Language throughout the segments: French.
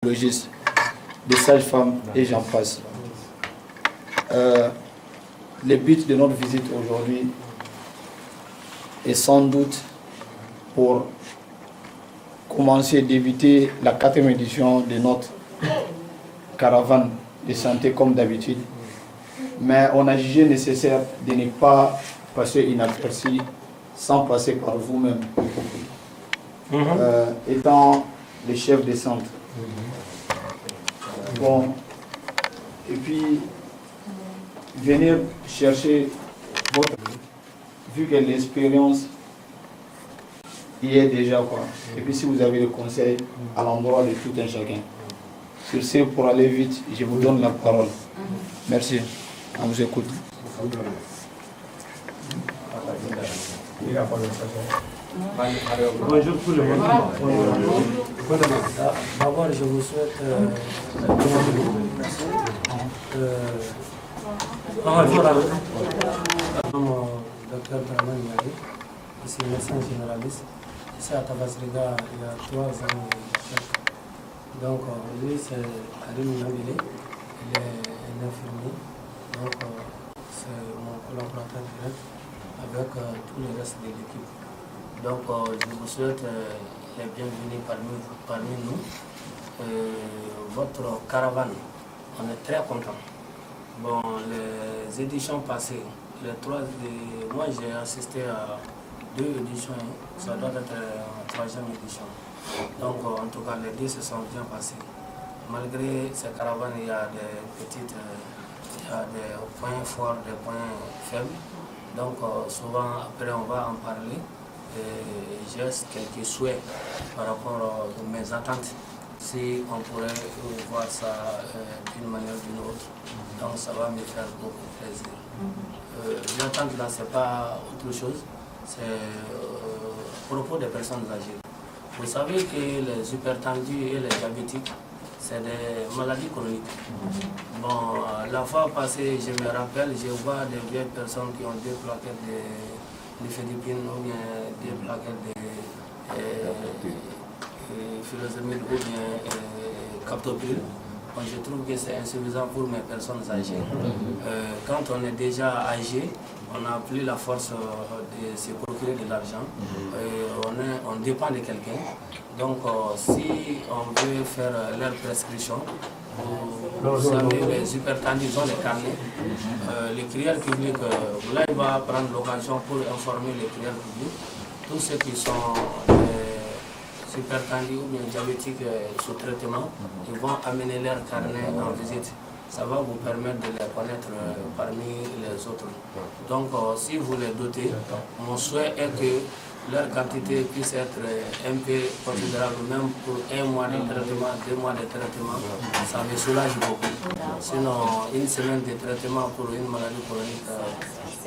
gynécologistes, des sages-femmes et j'en passe. Le but de notre visite aujourd'hui est sans doute pour commencer d'éviter la 4e édition de notre caravane de santé comme d'habitude. Mais on a jugé nécessaire de ne pas passer inaperçu sans passer par vous-même, étant le chef de centre. Bon, et puis venir chercher votre... Vu que l'expérience y est déjà quoi. Et puis si vous avez des conseils à l'endroit de tout un chacun. Sur ce, pour aller vite, je vous donne la parole. Merci. On vous écoute. Bonjour tout le monde. D'abord, je vous souhaite docteur Draman Yadi, je suis médecin généraliste. Ici à Tabasriga, il y a 3 ans. Donc, lui, c'est Karim Nabile, il est un infirmier. Donc, c'est mon collaborateur direct avec tous les restes de l'équipe. Donc, je vous souhaite les bienvenus parmi nous. Votre caravane, on est très content. Bon, les éditions passées, moi j'ai assisté à 2 éditions, ça doit être la 3e édition. Donc, en tout cas, les 2 se sont bien passés. Malgré ces caravanes, il y a des points forts, des points faibles. Donc, souvent, après, on va en parler. J'ai quelques souhaits par rapport à mes attentes. Si on pourrait voir ça d'une manière ou d'une autre, donc ça va me faire beaucoup plaisir. L'attente là, c'est pas autre chose, c'est à propos des personnes âgées. Vous savez que les hypertendus et les diabétiques, c'est des maladies chroniques. Bon, la fois passée, je me rappelle, je vois des vieilles personnes qui ont des plaquettes de Philippines ou bien des plaquettes de furosemide ou bien captopril. Bon, je trouve que c'est insuffisant pour mes personnes âgées. Quand on est déjà âgé, on n'a plus la force de se procurer de l'argent. On dépend de quelqu'un. Donc, si on veut faire leur prescription, vous savez, les hypertendus, ils ont les carnets. Les crieurs publics, là, il va prendre l'occasion pour informer les crieurs publics. Tous ceux qui sont hypertendus ou bien diabétiques sous traitement, ils vont amener leur carnet en visite. Ça va vous permettre de les connaître parmi les autres. Donc, si vous les dotez, mon souhait est que leur quantité puisse être un peu considérable, même pour 1 mois de traitement, 2 mois de traitement, ça me soulage beaucoup. Sinon, 1 semaine de traitement pour une maladie chronique,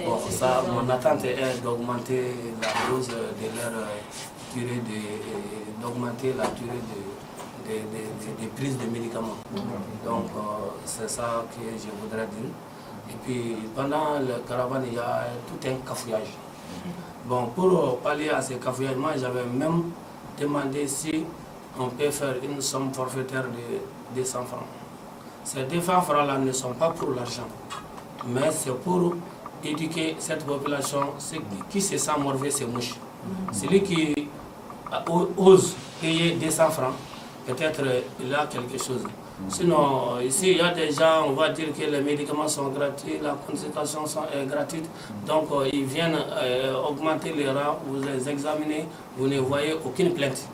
bon, ça, mon attente est d'augmenter la dose de leur durée, d'augmenter la durée de prise de médicaments. Donc, c'est ça que je voudrais dire. Et puis, pendant le caravane, il y a tout un cafouillage. Bon, pour pallier à ces cafouillages, moi, j'avais même demandé si on peut faire une somme forfaitaire de 200 francs. Ces 200 francs-là ne sont pas pour l'argent, mais c'est pour éduquer cette population qui se sent morvé, c'est mouche. Celui qui ose payer 200 francs, peut-être il a quelque chose. Sinon, ici, il y a des gens, on va dire que les médicaments sont gratuits, la consultation est gratuite, donc ils viennent augmenter les rangs, vous les examinez, vous ne voyez aucune plainte.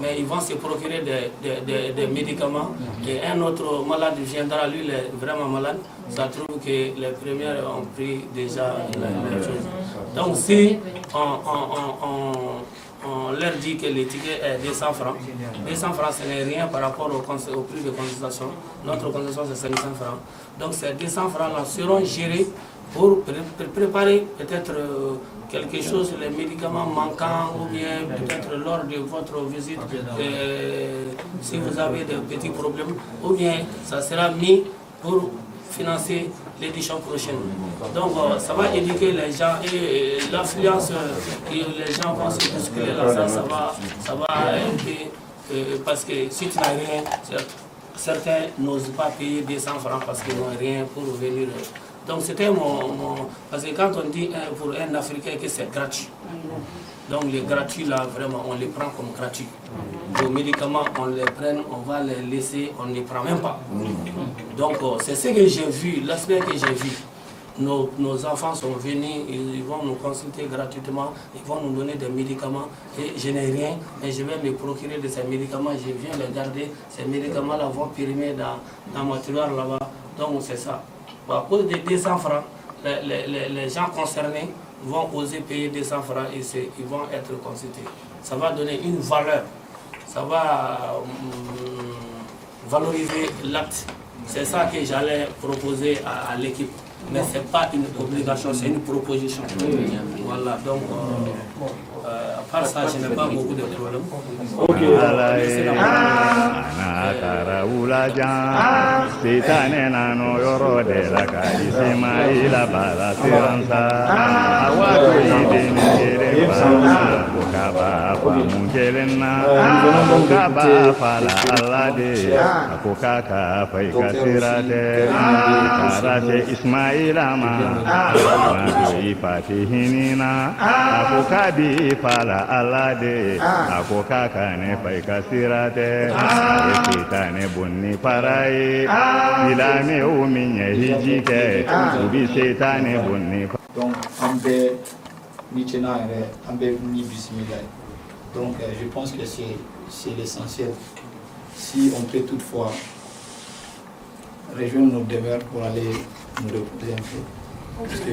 Mais ils vont se procurer des médicaments et un autre malade viendra, lui il est vraiment malade, ça trouve que les premières ont pris déjà la chose. Donc si on leur dit que le ticket est 200 francs. 200 francs, ce n'est rien par rapport au prix de consultation. Notre consultation, c'est 500 francs. Donc, ces 200 francs-là seront gérés pour préparer peut-être quelque chose, les médicaments manquants, ou bien peut-être lors de votre visite, si vous avez des petits problèmes, ou bien ça sera mis pour financer l'édition prochaine. Donc ça va éduquer les gens et l'influence que les gens vont se bousculer là, ça va un peu parce que si tu n'as rien, certains n'osent pas payer 200 francs parce qu'ils n'ont rien pour venir. Donc c'était parce que quand on dit pour un Africain que c'est gratuit, donc les gratuits là, vraiment, on les prend comme gratuits. Les médicaments, on les prend, on va les laisser, on ne les prend même pas. Donc c'est ce que j'ai vu, l'aspect que j'ai vu. Nos enfants sont venus, ils vont nous consulter gratuitement, ils vont nous donner des médicaments et je n'ai rien, mais je vais me procurer de ces médicaments, je viens les garder, ces médicaments-là vont périmer dans mon tiroir là-bas, donc c'est ça. À cause des 200 francs, les gens concernés vont oser payer 200 francs et ils vont être consultés. Ça va donner une valeur, ça va valoriser l'acte. C'est ça que j'allais proposer à l'équipe. Mais ce n'est pas une obligation, c'est une proposition. Voilà, donc, à part ça, je n'ai pas beaucoup de problèmes. Akokadi fala alade akokaka ne paikasirate ekitane bunni parai ilane uminye hijike ubi setane bunni. Donc ambe nichena ambe ni bismillah. Donc je pense que c'est l'essentiel. Si on peut toutefois rejoindre nos demeures pour aller nous reposer un peu. Parce que